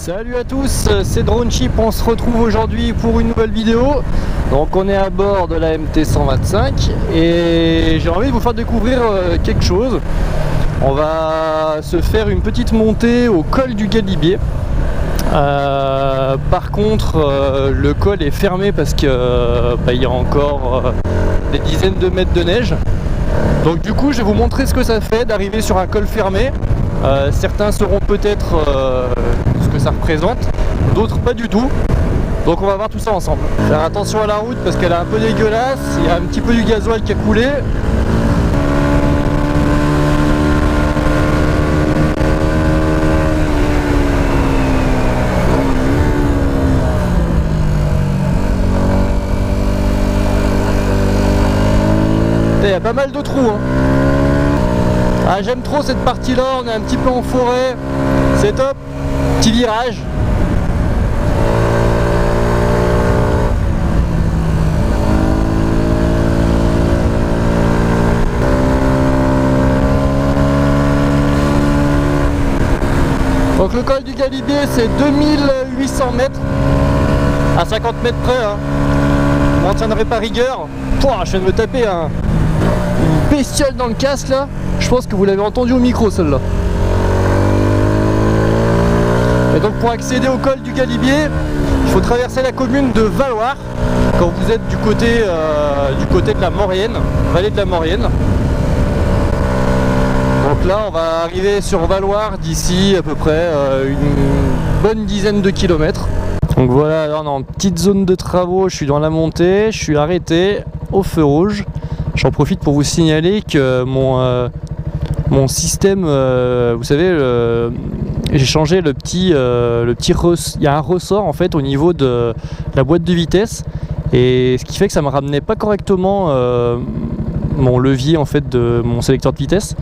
Salut à tous, c'est Dronechip, on se retrouve aujourd'hui pour une nouvelle vidéo. Donc on est à bord de la MT125 et j'ai envie de vous faire découvrir quelque chose. On va se faire une petite montée au col du Galibier. Par contre le col est fermé parce que il y a encore des dizaines de mètres de neige. Donc du coup je vais vous montrer ce que ça fait d'arriver sur un col fermé. Certains sauront peut-être ce que ça représente, d'autres pas du tout. Donc on va voir tout ça ensemble. Faire attention à la route parce qu'elle est un peu dégueulasse, il y a un petit peu du gasoil qui a coulé. Il y a pas mal de trous, hein. Ah, j'aime trop cette partie là, on est un petit peu en forêt, c'est top, petit virage. Donc le col du Galibier c'est 2800 mètres, à 50 mètres près, hein. Je m'en tiendrai pas rigueur. Pouah, je viens de me taper une bestiole dans le casque là. Je pense que vous l'avez entendu au micro celle-là. Et donc pour accéder au col du Galibier, il faut traverser la commune de Valloire quand vous êtes du côté de la Maurienne, vallée de la Maurienne. Donc là on va arriver sur Valloire d'ici à peu près une bonne dizaine de kilomètres. Donc voilà, là on est en petite zone de travaux, je suis dans la montée, je suis arrêté au feu rouge. J'en profite pour vous signaler que mon système, vous savez, j'ai changé le petit il y a un ressort en fait au niveau de la boîte de vitesse, et ce qui fait que ça me ramenait pas correctement mon levier en fait de mon sélecteur de vitesse.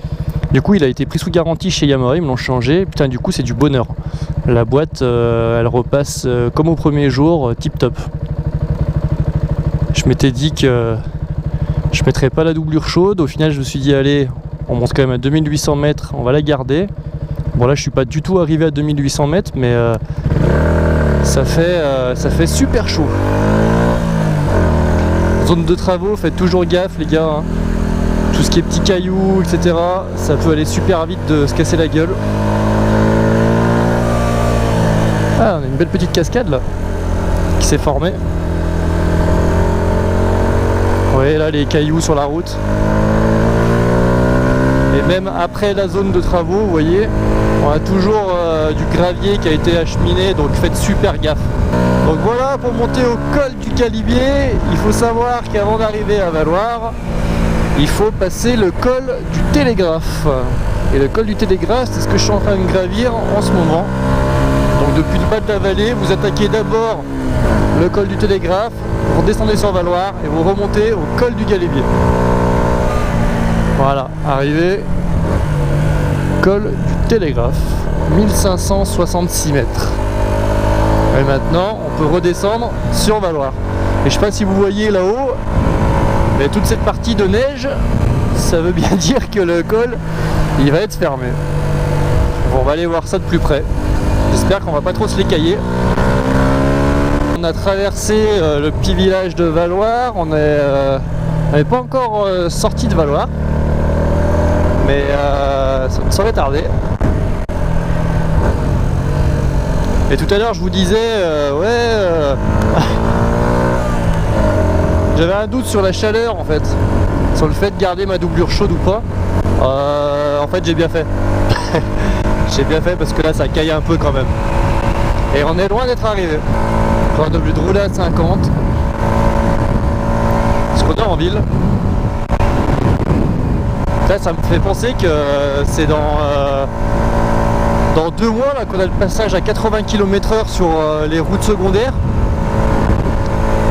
Du coup il a été pris sous garantie chez Yamaha, ils me l'ont changé. Putain, du coup c'est du bonheur. La boîte elle repasse comme au premier jour, tip top. Je m'étais dit que je mettrais pas la doublure chaude, au final je me suis dit allez, on monte quand même à 2800 mètres, on va la garder. Bon là je suis pas du tout arrivé à 2800 mètres, mais ça fait super chaud. Zone de travaux, faites toujours gaffe les gars, hein. Tout ce qui est petits cailloux, etc. ça peut aller super vite de se casser la gueule. Ah, on a une belle petite cascade là qui s'est formée. Vous voyez là les cailloux sur la route. Et même après la zone de travaux, vous voyez, on a toujours du gravier qui a été acheminé, donc faites super gaffe. Donc voilà, pour monter au col du Galibier, il faut savoir qu'avant d'arriver à Valloire, il faut passer le col du Télégraphe. Et le col du Télégraphe, c'est ce que je suis en train de gravir en ce moment. Donc depuis le bas de la vallée, vous attaquez d'abord le col du Télégraphe, vous redescendez sur Valloire et vous remontez au col du Galibier. Voilà, arrivé, col du Télégraphe, 1566 mètres. Et maintenant, on peut redescendre sur Valloire. Et je sais pas si vous voyez là-haut, mais toute cette partie de neige, ça veut bien dire que le col, il va être fermé. Bon, on va aller voir ça de plus près. J'espère qu'on va pas trop se l'écailler. On a traversé le petit village de Valloire, on n'est pas encore sorti de Valloire, mais ça ne saurait tarder. Et tout à l'heure je vous disais j'avais un doute sur la chaleur en fait, sur le fait de garder ma doublure chaude ou pas. En fait j'ai bien fait. J'ai bien fait parce que là ça caille un peu quand même. Et on est loin d'être arrivé. On est obligé de rouler à 50. Parce qu'on est en ville. Là ça me fait penser que c'est dans 2 mois là qu'on a le passage à 80 km/h sur les routes secondaires.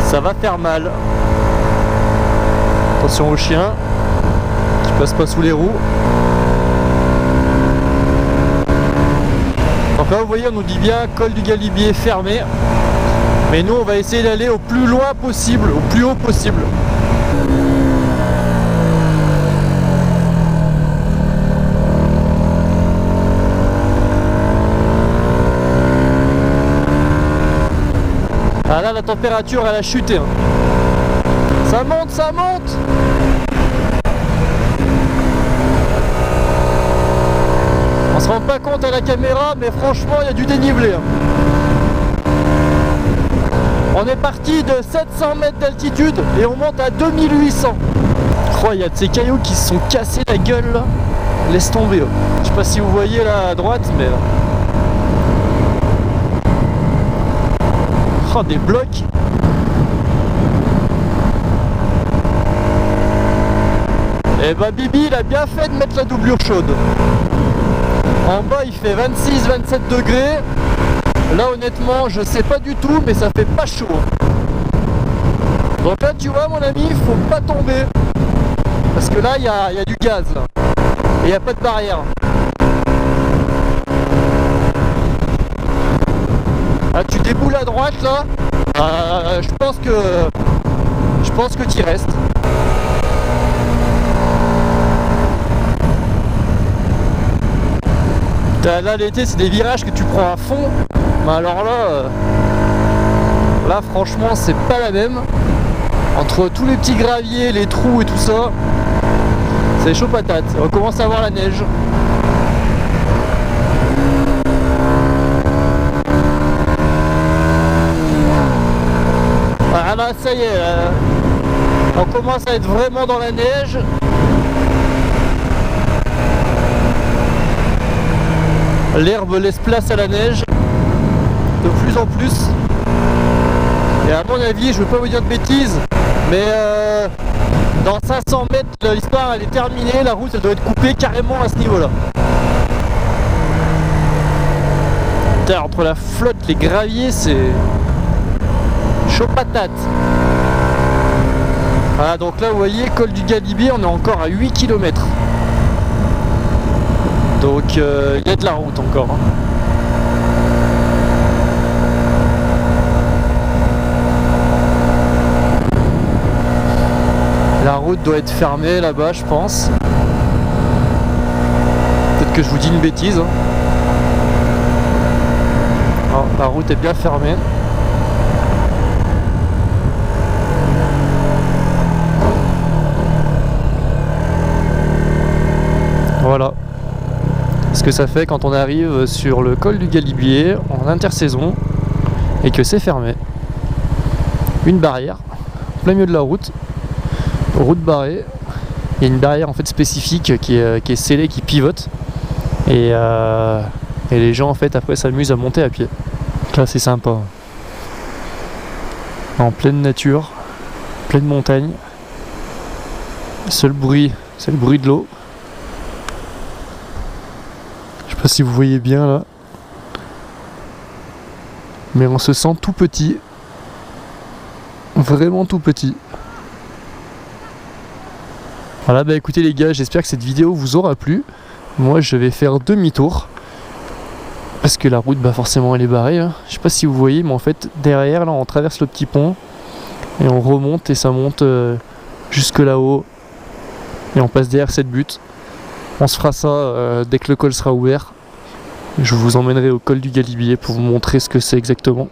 Ça va faire mal. Attention aux chiens qui passent pas sous les roues. Donc là vous voyez, on nous dit bien col du Galibier fermé. Mais nous on va essayer d'aller au plus loin possible, au plus haut possible. Ah là, la température elle a chuté. Hein. Ça monte, ça monte. On se rend pas compte à la caméra, mais franchement il y a du dénivelé. Hein. On est parti de 700 mètres d'altitude et on monte à 2800. Oh, il y a de ces cailloux qui se sont cassés la gueule là. Laisse tomber. Hein. Je sais pas si vous voyez là à droite, mais... Oh, des blocs. Et bah Bibi il a bien fait de mettre la doublure chaude. En bas il fait 26-27 degrés. Là honnêtement je sais pas du tout, mais ça fait pas chaud. Donc là tu vois mon ami, il faut pas tomber. Parce que là il y a du gaz là. Et il n'y a pas de barrière. Ah, tu déboules à droite là. Je pense que tu y restes. Là l'été c'est des virages que tu prends à fond. Mais alors là franchement c'est pas la même. Entre tous les petits graviers, les trous et tout ça, c'est chaud patate. On commence à voir la neige. Ah là ça y est, on commence à être vraiment dans la neige. L'herbe laisse place à la neige de plus en plus. Et à mon avis, je ne veux pas vous dire de bêtises, mais dans 500 mètres, l'histoire elle est terminée, la route elle doit être coupée carrément à ce niveau-là. Entre la flotte, les graviers, c'est chaud patate. Voilà, donc là vous voyez, col du Galibier, on est encore à 8 km. Donc il y a de la route encore. Hein. La route doit être fermée là-bas, je pense. Peut-être que je vous dis une bêtise. Hein. Oh, la route est bien fermée. Voilà ce que ça fait quand on arrive sur le col du Galibier en intersaison et que c'est fermé. Une barrière, plein milieu de la route barrée. Il y a une barrière en fait spécifique qui est scellée, qui pivote et les gens en fait après s'amusent à monter à pied. Donc là c'est sympa. En pleine nature, pleine montagne. Le seul bruit, c'est le bruit de l'eau. Je sais pas si vous voyez bien là. Mais on se sent tout petit. Vraiment tout petit. Voilà, bah écoutez les gars, j'espère que cette vidéo vous aura plu. Moi je vais faire demi-tour. Parce que la route, bah forcément elle est barrée. Hein. Je sais pas si vous voyez, mais en fait derrière là on traverse le petit pont. Et on remonte et ça monte jusque là-haut. Et on passe derrière cette butte. On se fera ça dès que le col sera ouvert. Je vous emmènerai au col du Galibier pour vous montrer ce que c'est exactement.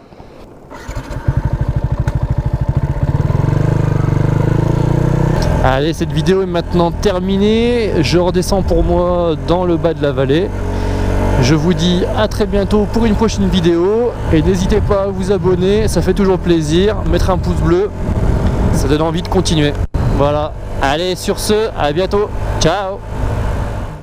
Allez, cette vidéo est maintenant terminée. Je redescends pour moi dans le bas de la vallée. Je vous dis à très bientôt pour une prochaine vidéo. Et n'hésitez pas à vous abonner, ça fait toujours plaisir. Mettre un pouce bleu, ça donne envie de continuer. Voilà. Allez, sur ce, à bientôt. Ciao.